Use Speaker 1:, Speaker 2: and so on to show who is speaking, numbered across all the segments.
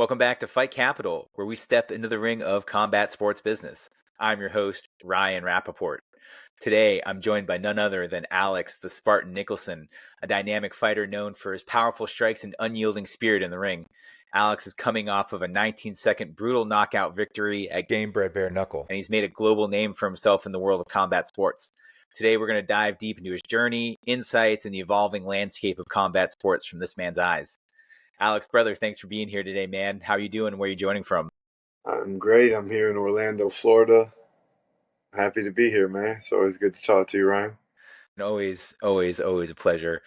Speaker 1: Welcome back to Fight Capital, where we step into the ring of combat sports business. I'm your host, Ryan Rappaport. Today, I'm joined by none other than Alex, the Spartan Nicholson, a dynamic fighter known for his powerful strikes and unyielding spirit in the ring. Alex is coming off of a 19-second brutal knockout victory at Gamebred Bare Knuckle, and he's made a global name for himself in the world of combat sports. Today, we're going to dive deep into his journey, insights, and the evolving landscape of combat sports from this man's eyes. Alex, brother, thanks for being here today, man. How are you doing? Where are you joining from?
Speaker 2: I'm great. I'm here in Orlando, Florida. Happy to be here, man. It's always good to talk to you, Ryan.
Speaker 1: And always a pleasure.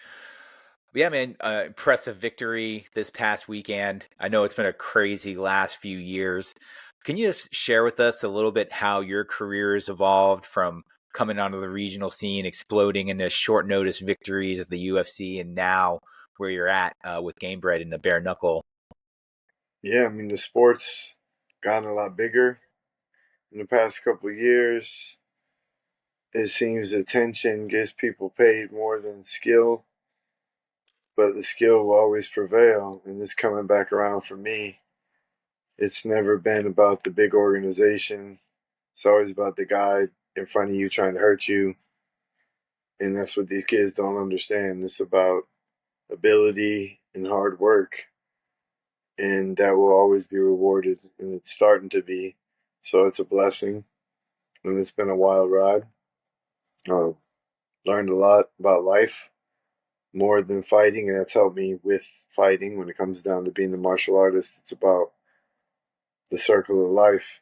Speaker 1: Yeah, man, impressive victory this past weekend. I know it's been a crazy last few years. Can you just share with us a little bit how your career has evolved from coming onto the regional scene, exploding into short notice victories at the UFC, and now where you're at with Gamebred and the bare knuckle?
Speaker 2: Yeah, I mean, the sport's gotten a lot bigger in the past couple of years. It seems attention gets people paid more than skill, but the skill will always prevail. And it's coming back around for me. It's never been about the big organization, it's always about the guy in front of you trying to hurt you. And that's what these kids don't understand. It's about ability and hard work, and that will always be rewarded, and it's starting to be. So it's a blessing, and it's been a wild ride. Uh, Learned a lot about life, more than fighting, and that's helped me with fighting. When it comes down to being a martial artist, it's about the circle of life,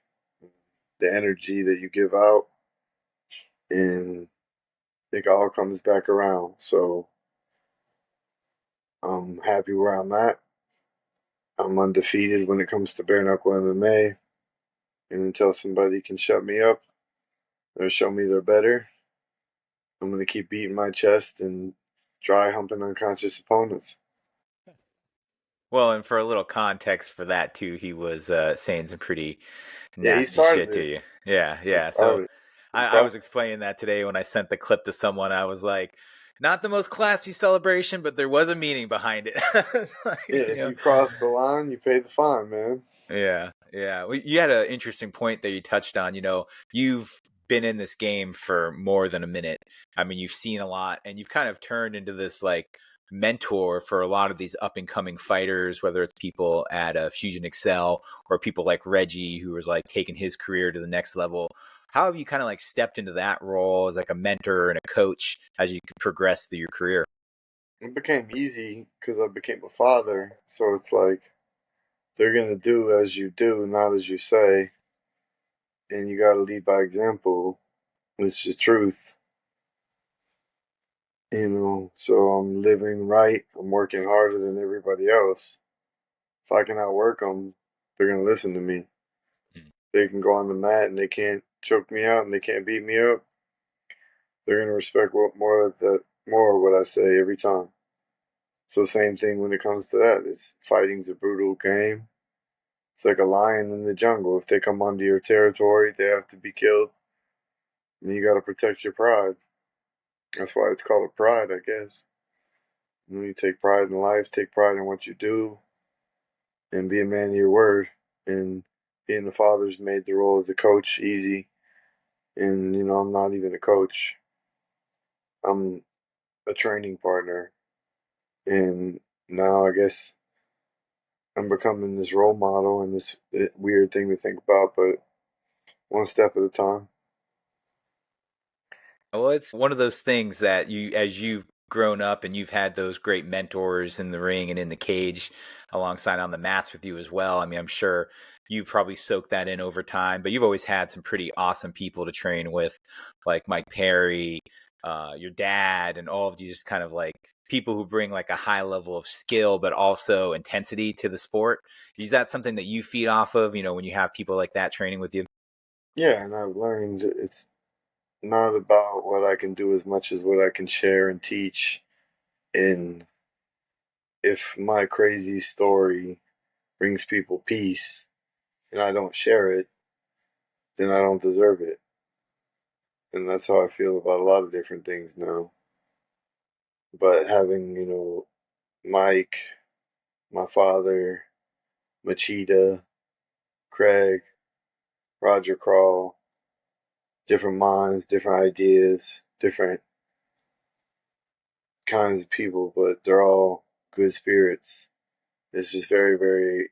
Speaker 2: the energy that you give out, and it all comes back around. So I'm happy where I'm at. I'm undefeated when it comes to bare knuckle MMA, and until somebody can shut me up or show me they're better, I'm going to keep beating my chest and dry humping unconscious opponents.
Speaker 1: Well, and for a little context for that too, he was saying some pretty
Speaker 2: Yeah, he
Speaker 1: nasty
Speaker 2: started
Speaker 1: shit to
Speaker 2: it.
Speaker 1: you. Yeah,
Speaker 2: He
Speaker 1: yeah. So
Speaker 2: started it. He
Speaker 1: I was
Speaker 2: crossed.
Speaker 1: explaining that today when I sent the clip to someone. I was like, not the most classy celebration, but there was a meaning behind it. It's
Speaker 2: Yeah,
Speaker 1: like,
Speaker 2: if you cross the line, you pay the fine, man.
Speaker 1: yeah, yeah. Well, you had an interesting point that you touched on. You've been in this game for more than a minute. I mean, you've seen a lot, and you've kind of turned into this like mentor for a lot of these up and coming fighters, whether it's people at Fusion Excel or people like Reggie, who was like taking his career to the next level. How have you kind of like stepped into that role as like a mentor and a coach as you progress through your career?
Speaker 2: It became easy because I became a father. So it's like they're going to do as you do, not as you say. And you got to lead by example, which is truth. So I'm living right. I'm working harder than everybody else. If I can outwork them, they're going to listen to me. They can go on the mat and they can't choke me out and they can't beat me up. They're gonna respect more of what I say every time. So same thing when it comes to that. It's fighting's a brutal game. It's like a lion in the jungle. If they come onto your territory, they have to be killed. And you gotta protect your pride. That's why it's called a pride, I guess. You take pride in life, take pride in what you do, and be a man of your word. And being a father's made the role as a coach easy. And I'm not even a coach. I'm a training partner, and now I guess I'm becoming this role model, and this weird thing to think about, but one step at a time.
Speaker 1: Well, it's one of those things that as you've grown up and you've had those great mentors in the ring and in the cage alongside on the mats with you as well. I mean, I'm sure you've probably soaked that in over time, but you've always had some pretty awesome people to train with, like Mike Perry, your dad, and all of you just kind of like people who bring like a high level of skill, but also intensity to the sport. Is that something that you feed off of, when you have people like that training with you?
Speaker 2: Yeah, and I've learned it's not about what I can do as much as what I can share and teach. And if my crazy story brings people peace and I don't share it, then I don't deserve it. And that's how I feel about a lot of different things now. But having, Mike, my father, Machida, Craig, Roger Crawl, different minds, different ideas, different kinds of people, but they're all good spirits. It's just very, very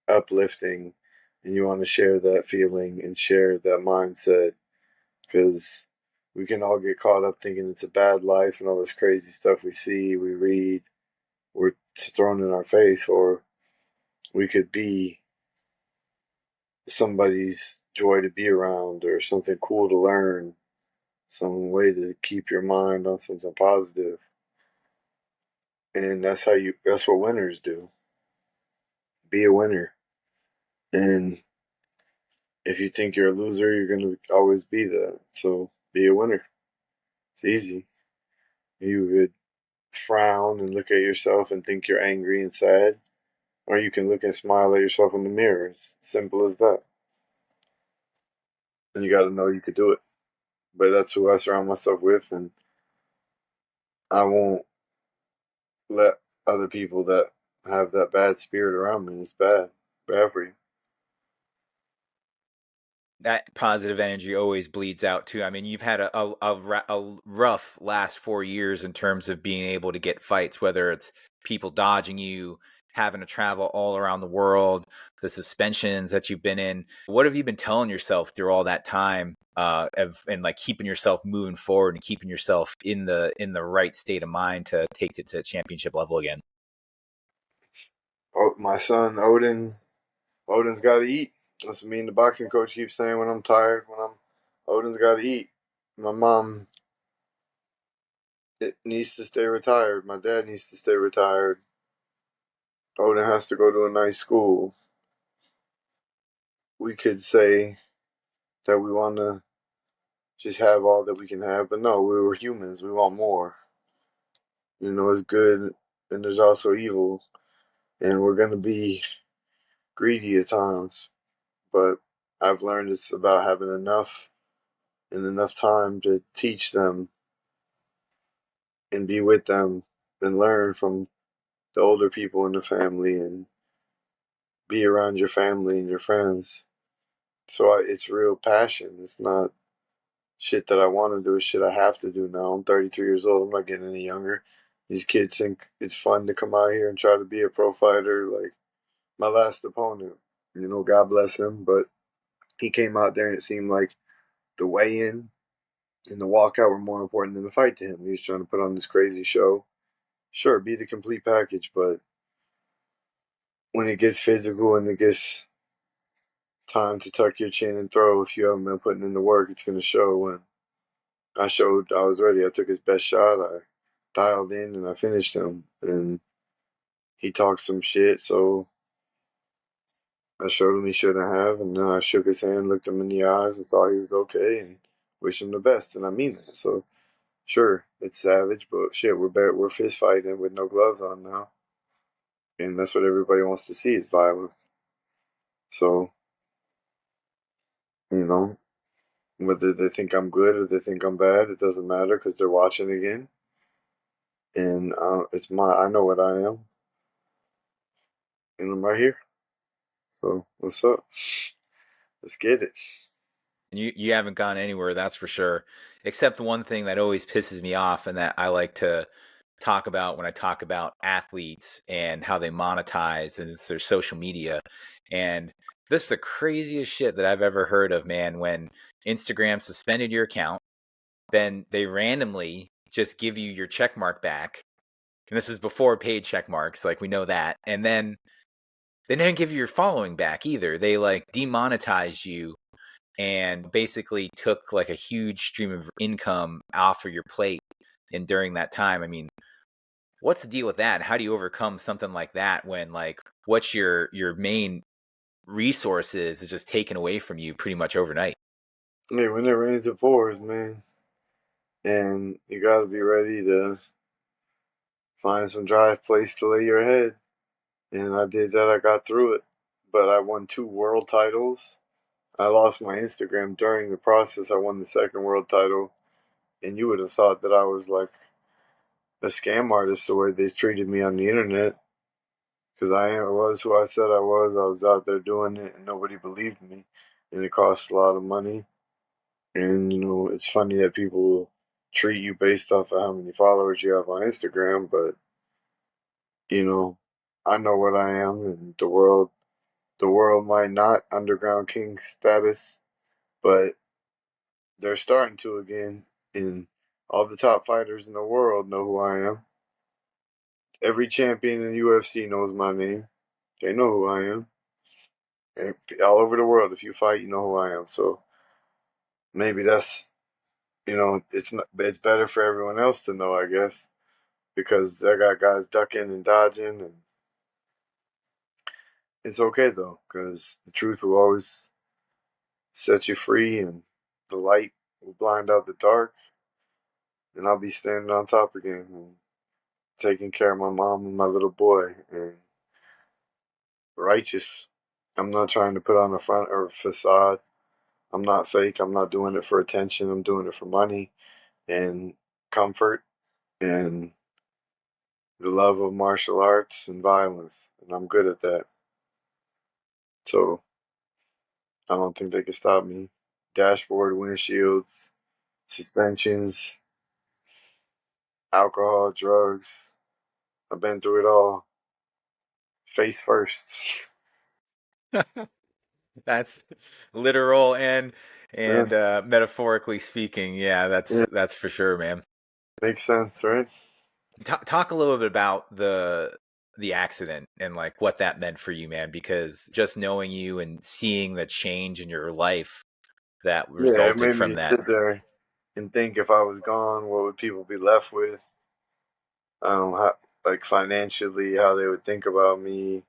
Speaker 2: uplifting, and you want to share that feeling and share that mindset because we can all get caught up thinking it's a bad life and all this crazy stuff we see, we read, we're thrown in our face, or we could be somebody's joy to be around or something cool to learn, some way to keep your mind on something positive. And that's what winners do. Be a winner. And if you think you're a loser, you're going to always be that. So be a winner. It's easy. You could frown and look at yourself and think you're angry and sad, or you can look and smile at yourself in the mirror. It's simple as that. And you got to know you could do it. But that's who I surround myself with, and I won't let other people that have that bad spirit around me. It's bad for you.
Speaker 1: That positive energy always bleeds out too. I mean, you've had a rough last 4 years in terms of being able to get fights, whether it's people dodging you, having to travel all around the world, the suspensions that you've been in. What have you been telling yourself through all that time, and like keeping yourself moving forward and keeping yourself in the right state of mind to take it to the championship level again?
Speaker 2: Oh, my son Odin's got to eat. That's what me and the boxing coach keep saying when I'm tired. Odin's got to eat. My mom it needs to stay retired. My dad needs to stay retired. Odin has to go to a nice school. We could say that we want to just have all that we can have, but no, we were humans. We want more. It's good, and there's also evil, and we're gonna be greedy at times. But I've learned it's about having enough and enough time to teach them and be with them and learn from the older people in the family and be around your family and your friends. So it's real passion. It's not shit that I want to do. It's shit I have to do now. I'm 33 years old. I'm not getting any younger. These kids think it's fun to come out here and try to be a pro fighter. Like my last opponent, God bless him, but he came out there and it seemed like the weigh-in and the walkout were more important than the fight to him. He was trying to put on this crazy show. Sure, be the complete package, but when it gets physical and it gets time to tuck your chin and throw, if you haven't been putting in the work, it's going to show. And I showed I was ready. I took his best shot. I dialed in and I finished him. And he talked some shit, so I showed him he shouldn't have. And then I shook his hand, looked him in the eyes, and saw he was okay, and wished him the best. And I mean that. So sure, it's savage, but shit, we're fist fighting with no gloves on now, and that's what everybody wants to see is violence. So you know, whether they think I'm good or they think I'm bad, it doesn't matter because they're watching again, and I know what I am, and I'm right here. So what's up? Let's get it.
Speaker 1: You haven't gone anywhere, that's for sure. Except one thing that always pisses me off, and that I like to talk about when I talk about athletes and how they monetize, and it's their social media. And this is the craziest shit that I've ever heard of, man. When Instagram suspended your account, then they randomly just give you your check mark back. And this is before paid check marks, like we know that. And then they didn't give you your following back either. They like demonetized you and basically took like a huge stream of income off of your plate. And during that time, I mean, what's the deal with that? How do you overcome something like that when like what's your main resources is just taken away from you pretty much overnight?
Speaker 2: I mean, when it rains, it pours, man, and you got to be ready to find some dry place to lay your head. And I did that. I got through it, but I won 2 world titles. I lost my Instagram during the process. I won the second world title, and you would have thought that I was like a scam artist the way they treated me on the internet Because I was who I said I was. I was out there doing it, and nobody believed me, and it cost a lot of money. And it's funny that people treat you based off of how many followers you have on Instagram, but you know, I know what I am, and the world might not underground king status, but they're starting to again, and all the top fighters in the world know who I am. Every champion in UFC knows my name. They know who I am. And all over the world, if you fight, you know who I am. So maybe that's it's not, it's better for everyone else to know, I guess, because I got guys ducking and dodging, and it's okay though, because the truth will always set you free, and the light will blind out the dark, and I'll be standing on top again and taking care of my mom and my little boy, and righteous. I'm not trying to put on a front or a facade. I'm not fake. I'm not doing it for attention. I'm doing it for money and comfort and the love of martial arts and violence. And I'm good at that. So I don't think they can stop me. Dashboard, windshields, suspensions, alcohol, drugs. I've been through it all. Face first.
Speaker 1: That's literal and
Speaker 2: Yeah,
Speaker 1: metaphorically speaking. Yeah,
Speaker 2: yeah,
Speaker 1: that's for sure, man.
Speaker 2: makes sense, right?
Speaker 1: Talk a little bit about the accident and like what that meant for you, man, because just knowing you and seeing the change in your life that
Speaker 2: Yeah, it
Speaker 1: resulted
Speaker 2: made
Speaker 1: from
Speaker 2: me
Speaker 1: that.
Speaker 2: sit there and think if I was gone, what would people be left with? How, like financially, how they would think about me.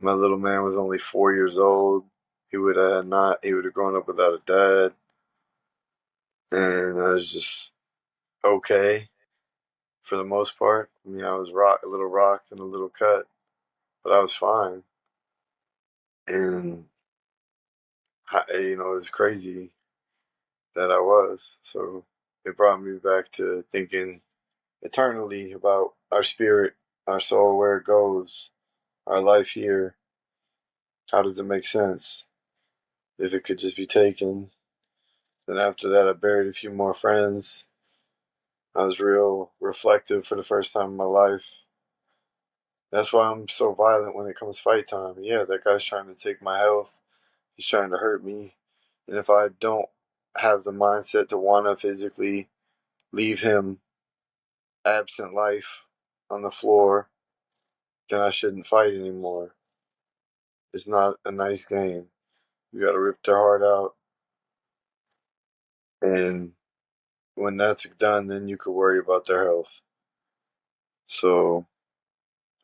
Speaker 2: My little man was only 4 years old. He would have not. He would have grown up without a dad, and I was just okay for the most part. I mean, I was a little rocked and a little cut, but I was fine. And it was crazy that I was. So it brought me back to thinking eternally about our spirit, our soul, where it goes, our life here. How does it make sense? If it could just be taken. Then after that, I buried a few more friends. I was real reflective for the first time in my life. That's why I'm so violent when it comes fight time. Yeah, that guy's trying to take my health. He's trying to hurt me. And if I don't have the mindset to want to physically leave him absent life on the floor, then I shouldn't fight anymore. It's not a nice game. You got to rip their heart out. And when that's done, then you could worry about their health. So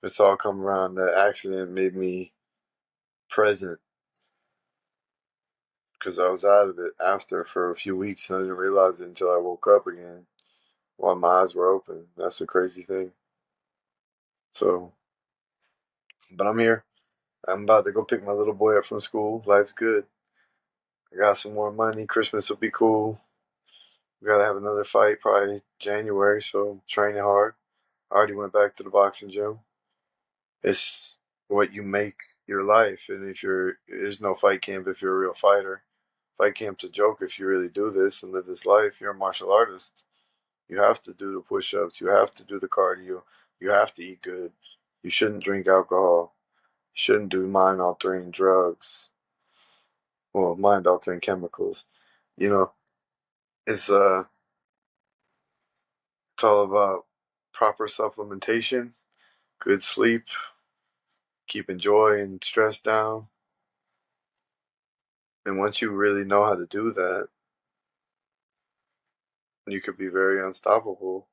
Speaker 2: it's all come around. That accident made me present because I was out of it after for a few weeks, and I didn't realize it until I woke up again while my eyes were open. That's the crazy thing. So, but I'm here. I'm about to go pick my little boy up from school. Life's good. I got some more money. Christmas will be cool. We gotta have another fight probably January, so I'm training hard. I already went back to the boxing gym. It's what you make your life, and if there's no fight camp if you're a real fighter. Fight camp's a joke if you really do this and live this life. You're a martial artist. You have to do the push-ups. You have to do the cardio. You have to eat good. You shouldn't drink alcohol. You shouldn't do mind-altering drugs. Well, mind-altering chemicals. You know, it's uh, it's all about proper supplementation, good sleep, keeping joy and stress down. And once you really know how to do that, you could be very unstoppable.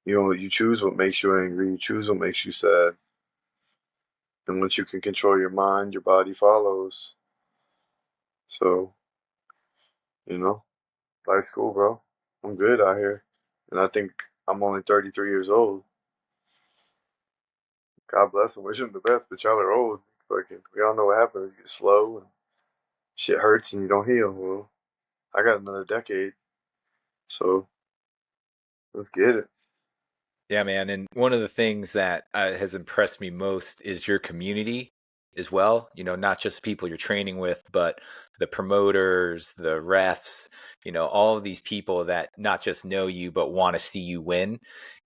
Speaker 2: You choose what makes you angry. You choose what makes you sad. And once you can control your mind, your body follows. So, you know, life's cool, bro. I'm good out here. And I think I'm only 33 years old. God bless them. Wish them the best, but y'all are old. Fucking, we all know what happens. You get slow and shit hurts and you don't heal. Well, I got another decade. So, let's get it.
Speaker 1: Yeah, man. And one of the things that has impressed me most is your community as well. Not just people you're training with, but the promoters, the refs, all of these people that not just know you, but want to see you win.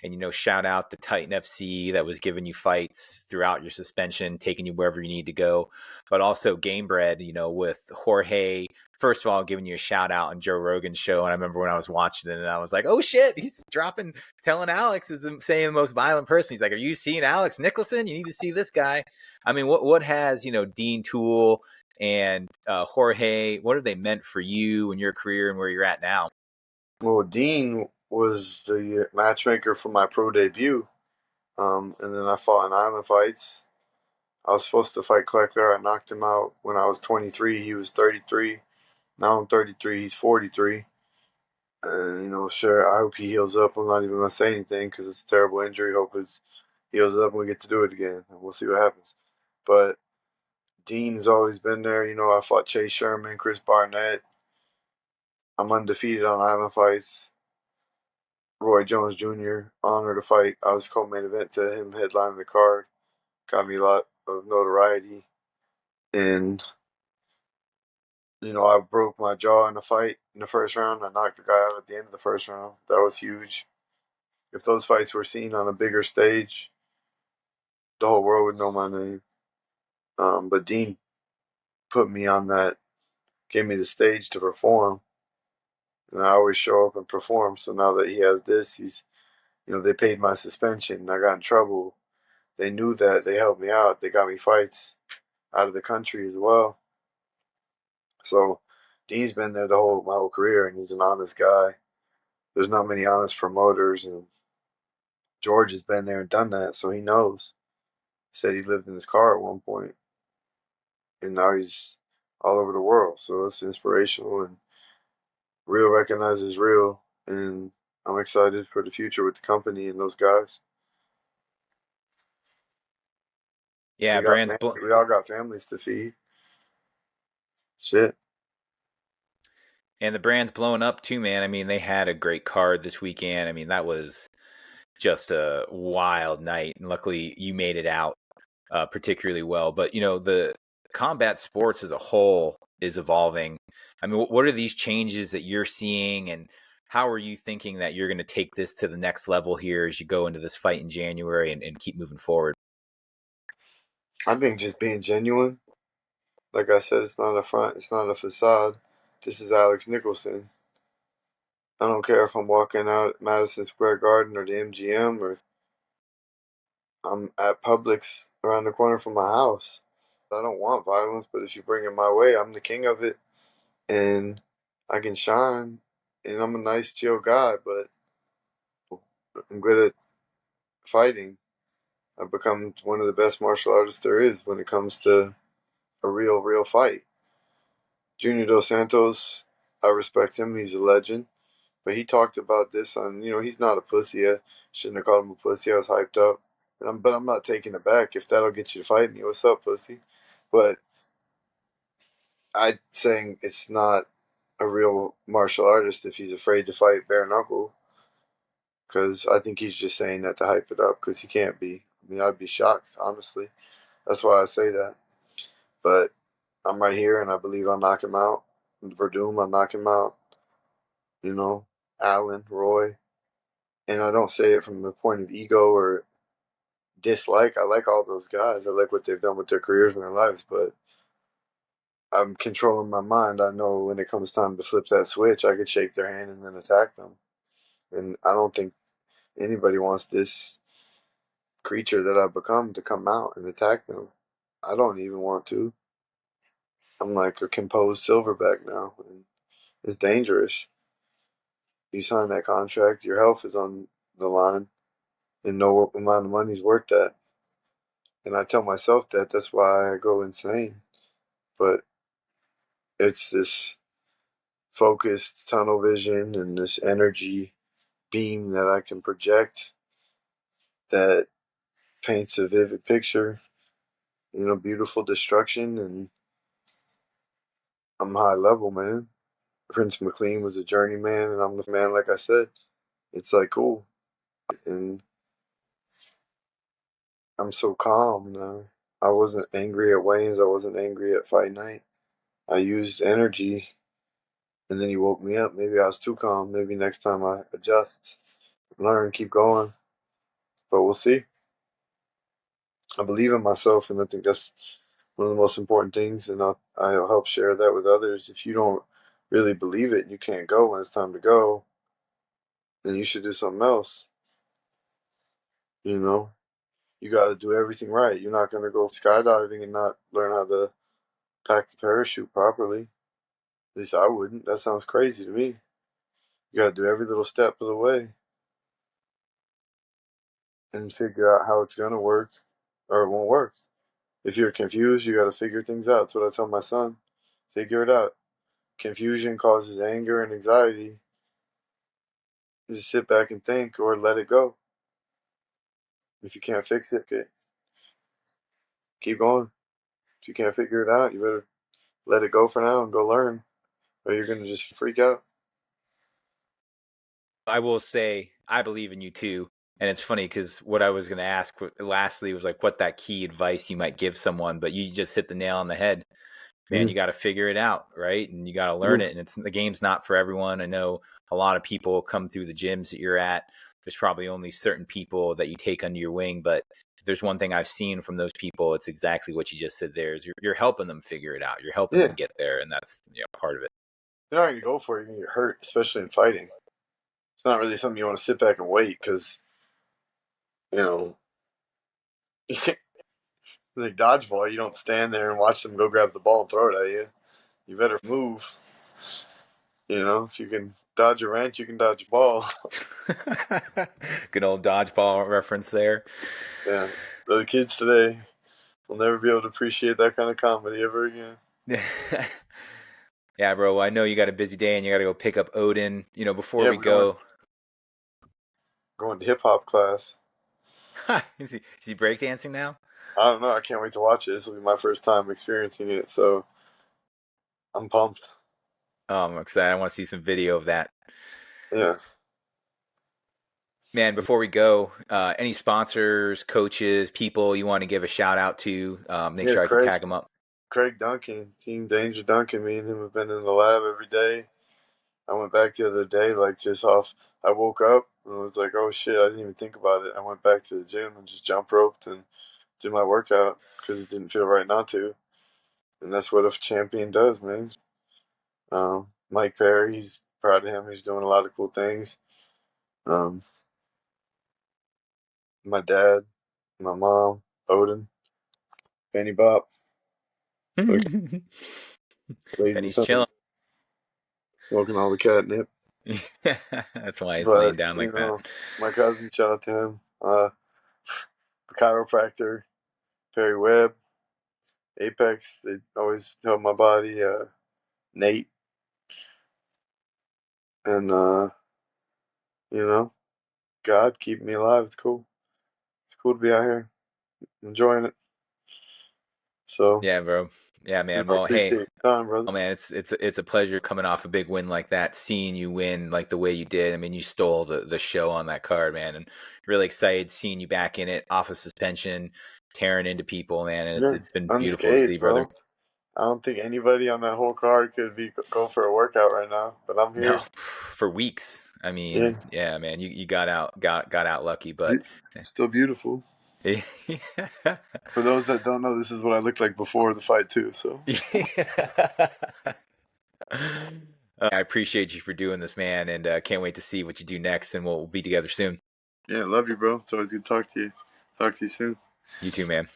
Speaker 1: And, shout out to Titan FC that was giving you fights throughout your suspension, taking you wherever you need to go. But also Gamebred, with Jorge. First of all, giving you a shout out on Joe Rogan's show. And I remember when I was watching it and I was like, oh shit, he's telling Alex is saying the most violent person. He's like, "Are you seeing Alex Nicholson? You need to see this guy." I mean, what has Dean Toole and Jorge? What have they meant for you and your career and where you're at now?
Speaker 2: Well, Dean was the matchmaker for my pro debut, and then I fought in island fights. I was supposed to fight Kleckler. I knocked him out when I was 23. He was 33. Now I'm 33. He's 43. And, sure, I hope he heals up. I'm not even going to say anything because it's a terrible injury. Hope it heals up and we get to do it again. And we'll see what happens. But Dean's always been there. I fought Chase Sherman, Chris Barnett. I'm undefeated on island fights. Roy Jones Jr. Honor to fight. I was co-main event to him headlining the card. Got me a lot of notoriety. And, I broke my jaw in the fight in the first round. I knocked the guy out at the end of the first round. That was huge. If those fights were seen on a bigger stage, the whole world would know my name. But Dean put me on that, gave me the stage to perform. And I always show up and perform. So now that he has this, they paid my suspension. I got in trouble. They knew that. They helped me out. They got me fights out of the country as well. So Dean's been there my whole career, and he's an honest guy. There's not many honest promoters, and George has been there and done that, so he knows. He said he lived in his car at one point, and now he's all over the world. So it's inspirational, and real recognizes real, and I'm excited for the future with the company and those guys.
Speaker 1: Yeah, brands.
Speaker 2: We all got families to feed. Shit.
Speaker 1: And the brand's blowing up too, man. I mean, they had a great card this weekend. I mean, that was just a wild night, and luckily you made it out particularly well. But the combat sports as a whole is evolving. I mean, what are these changes that you're seeing, and how are you thinking that you're going to take this to the next level here as you go into this fight in January and keep moving forward?
Speaker 2: I think just being genuine. Like I said, it's not a front, it's not a facade. This is Alex Nicholson. I don't care if I'm walking out at Madison Square Garden or the MGM or I'm at Publix around the corner from my house. I don't want violence, but if you bring it my way, I'm the king of it and I can shine. And I'm a nice, chill guy, but I'm good at fighting. I've become one of the best martial artists there is when it comes to a real fight. Junior Dos Santos, I respect him. He's a legend. But he talked about this on, he's not a pussy. I shouldn't have called him a pussy. I was hyped up. But I'm not taking it back. If that'll get you to fight me, what's up, pussy? But I'm saying it's not a real martial artist if he's afraid to fight bare knuckle. Because I think he's just saying that to hype it up because he can't be. I mean, I'd be shocked, honestly. That's why I say that. But I'm right here and I believe I'll knock him out. Verdum, I'll knock him out. You know, Allen, Roy. And I don't say it from the point of ego or dislike. I like all those guys. I like what they've done with their careers and their lives, but I'm controlling my mind. I know when it comes time to flip that switch, I could shake their hand and then attack them. And I don't think anybody wants this creature that I've become to come out and attack them. I don't even want to. I'm like a composed silverback now, and it's dangerous. You sign that contract, your health is on the line, and no amount of money's worth that. And I tell myself that. That's why I go insane. But it's this focused tunnel vision and this energy beam that I can project that paints a vivid picture, beautiful destruction. And I'm high level, man. Prince McLean was a journeyman, and I'm the man, like I said. It's like cool. And I'm so calm now. I wasn't angry at weigh-ins. I wasn't angry at fight night. I used energy, and then he woke me up. Maybe I was too calm. Maybe next time I adjust, learn, keep going. But we'll see. I believe in myself, and I think that's one of the most important things. And I'll help share that with others. If you don't really believe it and you can't go when it's time to go, then you should do something else. You know, you got to do everything right. You're not going to go skydiving and not learn how to pack the parachute properly. At least I wouldn't. That sounds crazy to me. You got to do every little step of the way and figure out how it's going to work or it won't work. If you're confused, you got to figure things out. That's what I tell my son. Figure it out. Confusion causes anger and anxiety. Just sit back and think or let it go. If you can't fix it, okay, keep going. If you can't figure it out, you better let it go for now and go learn, or you're going to just freak out.
Speaker 1: I will say I believe in you too. And it's funny because what I was going to ask lastly was like what that key advice you might give someone, but you just hit the nail on the head. Man,
Speaker 2: Mm,
Speaker 1: you got to figure it out, right? And you got to learn
Speaker 2: yeah,
Speaker 1: it. And the game's not for everyone. I know a lot of people come through the gyms that you're at. There's probably only certain people that you take under your wing, but if there's one thing I've seen from those people, it's exactly what you just said there is you're helping them figure it out. You're helping them
Speaker 2: yeah.
Speaker 1: get there. And that's part of it.
Speaker 2: You're not going to go for it. You're going to get hurt, especially in fighting. It's not really something you want to sit back and wait because, you know, it's like dodgeball. You don't stand there and watch them go grab the ball and throw it at you. You better move. If you can dodge a wrench, you can dodge a ball.
Speaker 1: Good old dodgeball reference there.
Speaker 2: Yeah. The kids today will never be able to appreciate that kind of comedy ever again.
Speaker 1: Yeah, bro. I know you got a busy day and you got to go pick up Odin. Before
Speaker 2: Yeah,
Speaker 1: we
Speaker 2: we're going
Speaker 1: go,
Speaker 2: going to hip hop class.
Speaker 1: is he breakdancing now?
Speaker 2: I don't know. I can't wait to watch it. This will be my first time experiencing it, so I'm pumped.
Speaker 1: Oh, I'm excited. I want to see some video of that.
Speaker 2: Yeah.
Speaker 1: Man, before we go, any sponsors, coaches, people you want to give a shout out to? Make
Speaker 2: Yeah,
Speaker 1: sure I can
Speaker 2: Craig.
Speaker 1: tag them up.
Speaker 2: Craig Duncan, Team Danger Duncan. Me and him have been in the lab every day. I went back the other day, like just off. I woke up and was like, "Oh shit!" I didn't even think about it. I went back to the gym and just jump roped and did my workout because it didn't feel right not to. And that's what a champion does, man. Mike Perry, he's proud of him. He's doing a lot of cool things. Um, my dad, my mom, Odin, Fanny Bop, like lazy
Speaker 1: Benny's chilling.
Speaker 2: Sunday, smoking all the catnip.
Speaker 1: That's why he's laying
Speaker 2: But
Speaker 1: down like that.
Speaker 2: my cousin, shout out to him. The chiropractor, Perry Webb, Apex, they always help my body. Nate, and God keeping me alive. It's cool. It's cool to be out here enjoying it. So
Speaker 1: Yeah, bro. Yeah,
Speaker 2: I
Speaker 1: man. Well,
Speaker 2: appreciate
Speaker 1: hey,
Speaker 2: your time, brother.
Speaker 1: oh man, it's a pleasure coming off a big win like that, seeing you win like the way you did. I mean, you stole the show on that card, man, and really excited seeing you back in it, off of suspension, tearing into people, man. And it's
Speaker 2: Yeah,
Speaker 1: it's been beautiful to see,
Speaker 2: unscathed,
Speaker 1: brother.
Speaker 2: bro. I don't think anybody on that whole card could be go for a workout right now, but I'm
Speaker 1: No,
Speaker 2: here.
Speaker 1: for weeks. I
Speaker 2: Yeah,
Speaker 1: mean, yeah, man, you got out lucky, but
Speaker 2: still beautiful. For those that don't know, this is what I looked like before the fight too. So
Speaker 1: I appreciate you for doing this, man, and can't wait to see what you do next. And we'll be together soon.
Speaker 2: yeah, love you, bro. It's always good to talk to you. Talk to you soon.
Speaker 1: You too, man.